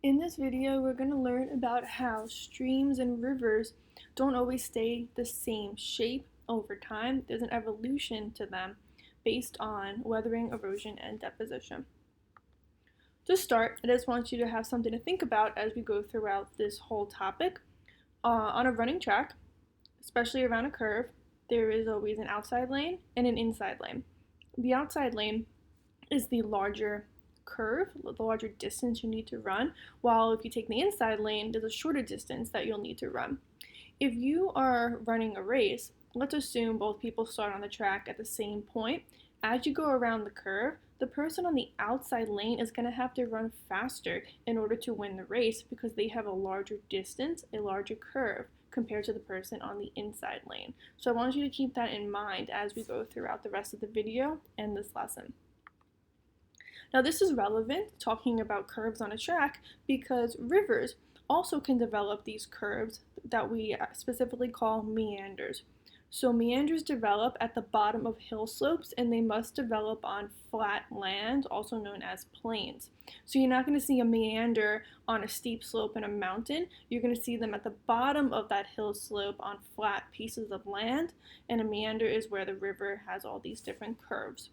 In this video, we're going to learn about how streams and rivers don't always stay the same shape over time. There's an evolution to them based on weathering, erosion, and deposition. To start, I just want you to have something to think about as we go throughout this whole topic. On a running track, especially around a curve, there is always an outside lane and an inside lane. The outside lane is the larger curve, the larger distance you need to run, while if you take the inside lane, there's a shorter distance that you'll need to run. If you are running a race, let's assume both people start on the track at the same point. As you go around the curve, the person on the outside lane is going to have to run faster in order to win the race because they have a larger distance, a larger curve compared to the person on the inside lane. So I want you to keep that in mind as we go throughout the rest of the video and this lesson. Now this is relevant, talking about curves on a track, because rivers also can develop these curves that we specifically call meanders. So meanders develop at the bottom of hill slopes, and they must develop on flat land, also known as plains. So you're not going to see a meander on a steep slope in a mountain. You're going to see them at the bottom of that hill slope on flat pieces of land, and a meander is where the river has all these different curves.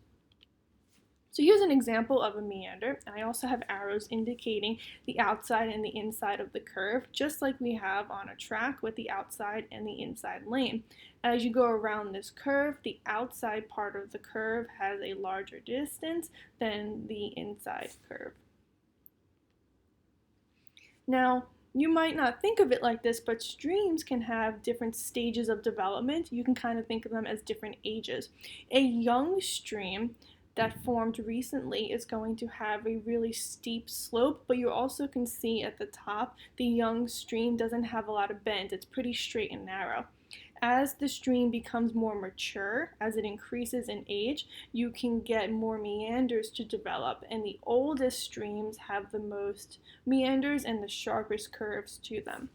So here's an example of a meander, and I also have arrows indicating the outside and the inside of the curve, just like we have on a track with the outside and the inside lane. As you go around this curve, the outside part of the curve has a larger distance than the inside curve. Now, you might not think of it like this, but streams can have different stages of development. You can kind of think of them as different ages. A young stream that formed recently is going to have a really steep slope, but you also can see at the top the young stream doesn't have a lot of bend. It's pretty straight and narrow. As the stream becomes more mature, as it increases in age, you can get more meanders to develop, and the oldest streams have the most meanders and the sharpest curves to them.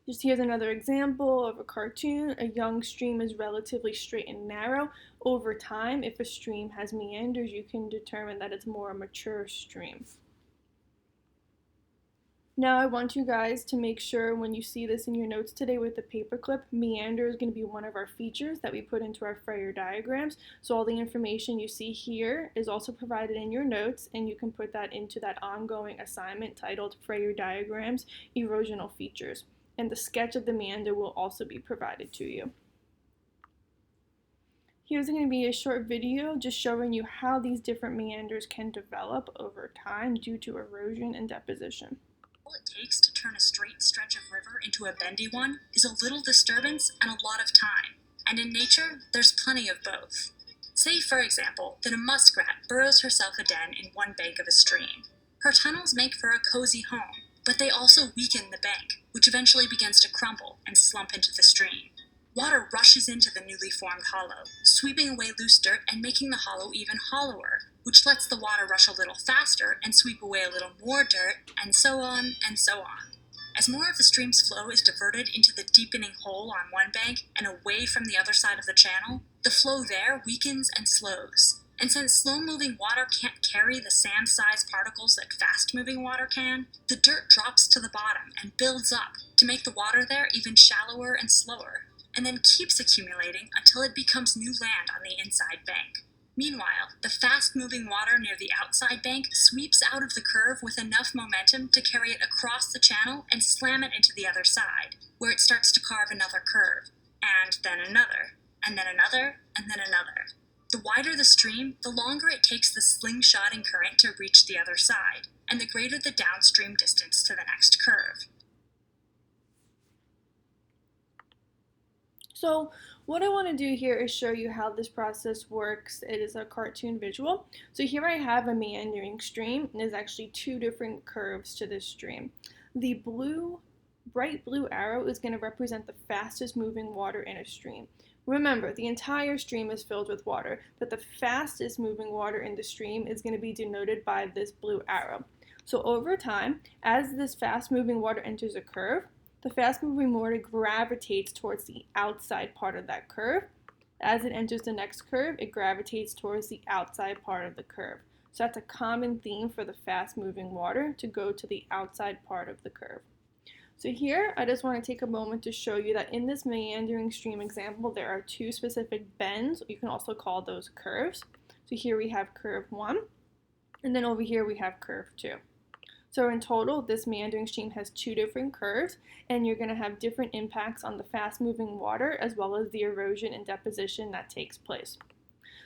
Just here's another example of a cartoon. A young stream is relatively straight and narrow. Over time, if a stream has meanders, you can determine that it's more a mature stream. Now I want you guys to make sure when you see this in your notes today with the paperclip, meander is going to be one of our features that we put into our Freyer diagrams. So all the information you see here is also provided in your notes, and you can put that into that ongoing assignment titled Freyer Diagrams, Erosional Features. And the sketch of the meander will also be provided to you. Here's going to be a short video just showing you how these different meanders can develop over time due to erosion and deposition. All it takes to turn a straight stretch of river into a bendy one is a little disturbance and a lot of time. And in nature, there's plenty of both. Say, for example, that a muskrat burrows herself a den in one bank of a stream. Her tunnels make for a cozy home, but they also weaken the bank, which eventually begins to crumble and slump into the stream. Water rushes into the newly formed hollow, sweeping away loose dirt and making the hollow even hollower, which lets the water rush a little faster and sweep away a little more dirt, and so on and so on. As more of the stream's flow is diverted into the deepening hole on one bank and away from the other side of the channel, the flow there weakens and slows. And since slow-moving water can't carry the sand-sized particles that fast-moving water can, the dirt drops to the bottom and builds up to make the water there even shallower and slower, and then keeps accumulating until it becomes new land on the inside bank. Meanwhile, the fast-moving water near the outside bank sweeps out of the curve with enough momentum to carry it across the channel and slam it into the other side, where it starts to carve another curve, and then another, and then another, and then another. The wider the stream, the longer it takes the slingshotting current to reach the other side, and the greater the downstream distance to the next curve. So what I want to do here is show you how this process works. It is a cartoon visual. So here I have a meandering stream, and there's actually two different curves to this stream. The bright blue arrow is going to represent the fastest moving water in a stream. Remember, the entire stream is filled with water, but the fastest moving water in the stream is going to be denoted by this blue arrow. So over time, as this fast moving water enters a curve, the fast moving water gravitates towards the outside part of that curve. As it enters the next curve, it gravitates towards the outside part of the curve. So that's a common theme for the fast-moving water to go to the outside part of the curve. So here, I just want to take a moment to show you that in this meandering stream example, there are two specific bends. You can also call those curves. So here we have curve 1, and then over here we have curve 2. So in total, this meandering stream has two different curves, and you're going to have different impacts on the fast-moving water as well as the erosion and deposition that takes place.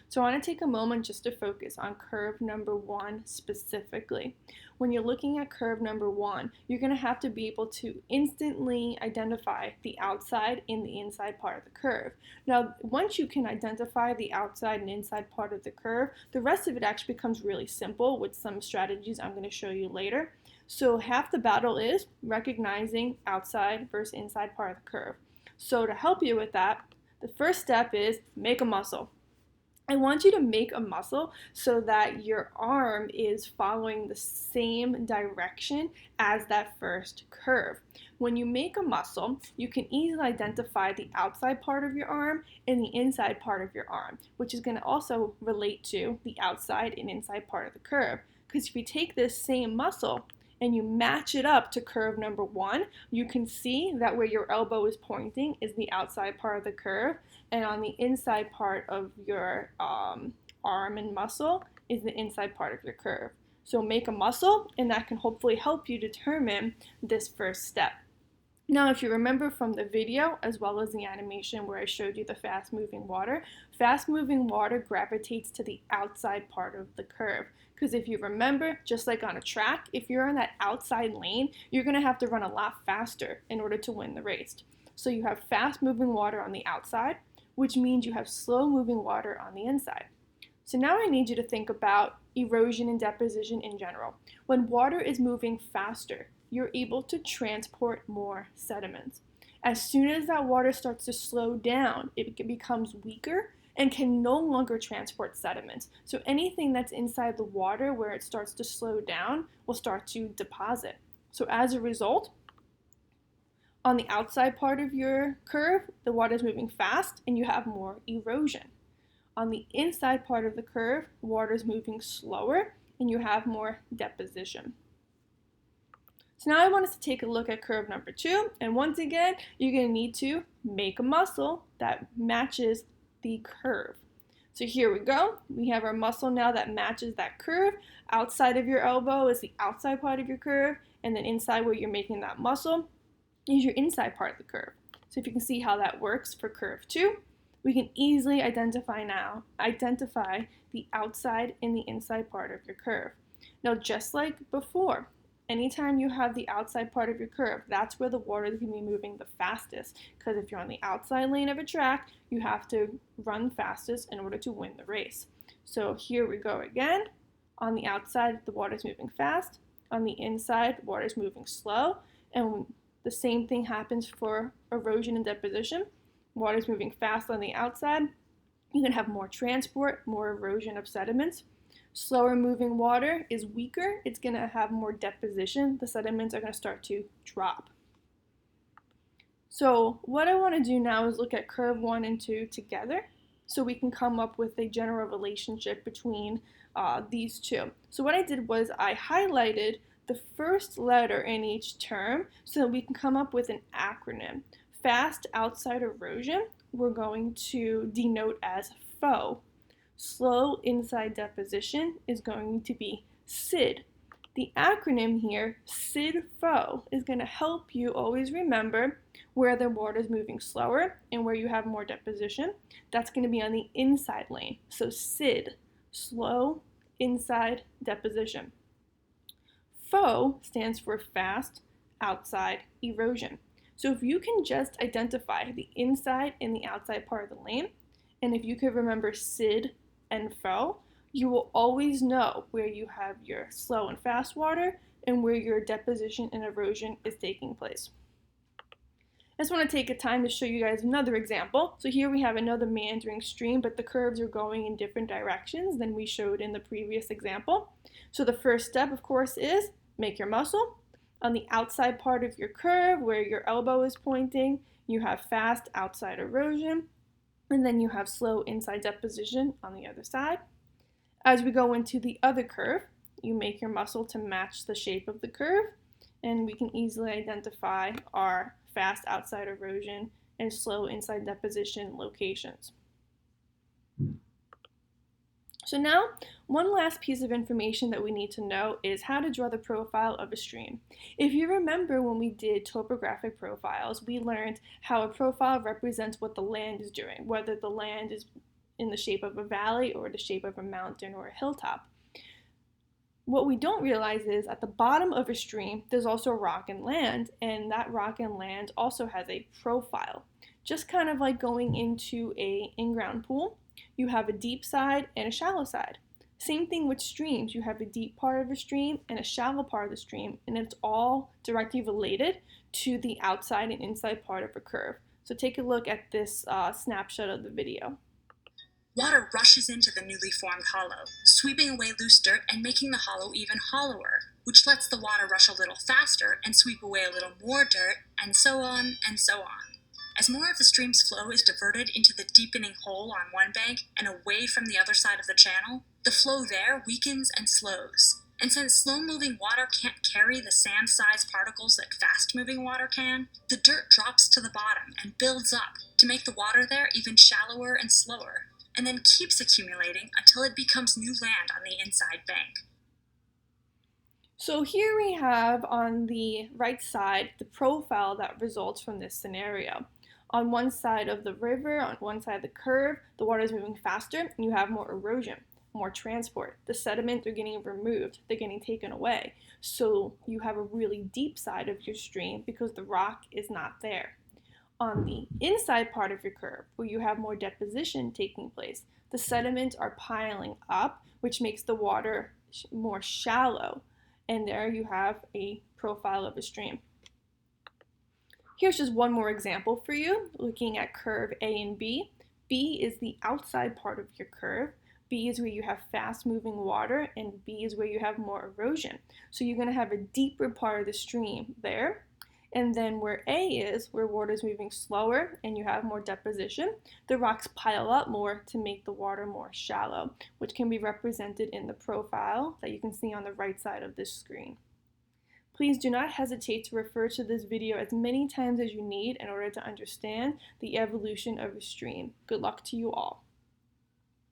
So I want to take a moment just to focus on curve number 1 specifically. When you're looking at curve number 1, you're going to have to be able to instantly identify the outside and the inside part of the curve. Now, once you can identify the outside and inside part of the curve, the rest of it actually becomes really simple with some strategies I'm going to show you later. So half the battle is recognizing outside versus inside part of the curve. So to help you with that, the first step is make a muscle. I want you to make a muscle so that your arm is following the same direction as that first curve. When you make a muscle, you can easily identify the outside part of your arm and the inside part of your arm, which is going to also relate to the outside and inside part of the curve. Because if you take this same muscle and you match it up to curve number 1, you can see that where your elbow is pointing is the outside part of the curve, and on the inside part of your arm and muscle is the inside part of your curve. So make a muscle, and that can hopefully help you determine this first step. Now, if you remember from the video, as well as the animation where I showed you the fast-moving water gravitates to the outside part of the curve. Because if you remember, just like on a track, if you're in that outside lane, you're going to have to run a lot faster in order to win the race. So you have fast-moving water on the outside, which means you have slow-moving water on the inside. So now I need you to think about erosion and deposition in general. When water is moving faster, you're able to transport more sediments. As soon as that water starts to slow down, it becomes weaker and can no longer transport sediments. So anything that's inside the water where it starts to slow down will start to deposit. So as a result, on the outside part of your curve, the water is moving fast and you have more erosion. On the inside part of the curve, water is moving slower and you have more deposition. So now I want us to take a look at curve number 2, and once again, you're going to need to make a muscle that matches the curve. So here we go. We have our muscle now that matches that curve. Outside of your elbow is the outside part of your curve, and then inside where you're making that muscle is your inside part of the curve. So if you can see how that works for curve 2, we can easily identify the outside and the inside part of your curve. Now, just like before, anytime you have the outside part of your curve, that's where the water is going to be moving the fastest. Because if you're on the outside lane of a track, you have to run fastest in order to win the race. So here we go again. On the outside, the water is moving fast. On the inside, the water is moving slow. And the same thing happens for erosion and deposition. Water is moving fast on the outside. You can have more transport, more erosion of sediments. Slower moving water is weaker. It's going to have more deposition. The sediments are going to start to drop. So what I want to do now is look at curve 1 and 2 together so we can come up with a general relationship between these two. So what I did was I highlighted the first letter in each term so that we can come up with an acronym. Fast outside erosion, we're going to denote as FO. Slow inside deposition is going to be SID. The acronym here, SID-FO, is going to help you always remember where the water is moving slower and where you have more deposition. That's going to be on the inside lane. So SID, slow inside deposition. FO stands for fast outside erosion. So if you can just identify the inside and the outside part of the lane, and if you could remember SID and FO, you will always know where you have your slow and fast water and where your deposition and erosion is taking place. I just want to take a time to show you guys another example. So here we have another meandering stream, but the curves are going in different directions than we showed in the previous example. So the first step, of course, is make your muscle. On the outside part of your curve, where your elbow is pointing, you have fast outside erosion, and then you have slow inside deposition on the other side. As we go into the other curve, you make your muscle to match the shape of the curve, and we can easily identify our fast outside erosion and slow inside deposition locations. So now, one last piece of information that we need to know is how to draw the profile of a stream. If you remember when we did topographic profiles, we learned how a profile represents what the land is doing, whether the land is in the shape of a valley or the shape of a mountain or a hilltop. What we don't realize is at the bottom of a stream, there's also rock and land, and that rock and land also has a profile. Just kind of like going into an in-ground pool, you have a deep side and a shallow side. Same thing with streams. You have a deep part of a stream and a shallow part of the stream, and it's all directly related to the outside and inside part of a curve. So take a look at this snapshot of the video. Water rushes into the newly formed hollow, sweeping away loose dirt and making the hollow even hollower, which lets the water rush a little faster and sweep away a little more dirt, and so on and so on. As more of the stream's flow is diverted into the deepening hole on one bank and away from the other side of the channel, the flow there weakens and slows. And since slow-moving water can't carry the sand-sized particles that fast-moving water can, the dirt drops to the bottom and builds up to make the water there even shallower and slower, and then keeps accumulating until it becomes new land on the inside bank. So here we have on the right side the profile that results from this scenario. On one side of the river, on one side of the curve, the water is moving faster and you have more erosion, more transport. The sediments are getting removed, they're getting taken away. So you have a really deep side of your stream because the rock is not there. On the inside part of your curve, where you have more deposition taking place, the sediments are piling up, which makes the water more shallow. And there you have a profile of a stream. Here's just one more example for you, looking at curve A and B. B is the outside part of your curve. B is where you have fast-moving water, and B is where you have more erosion. So you're going to have a deeper part of the stream there. And then where A is, where water is moving slower and you have more deposition, the rocks pile up more to make the water more shallow, which can be represented in the profile that you can see on the right side of this screen. Please do not hesitate to refer to this video as many times as you need in order to understand the evolution of a stream. Good luck to you all.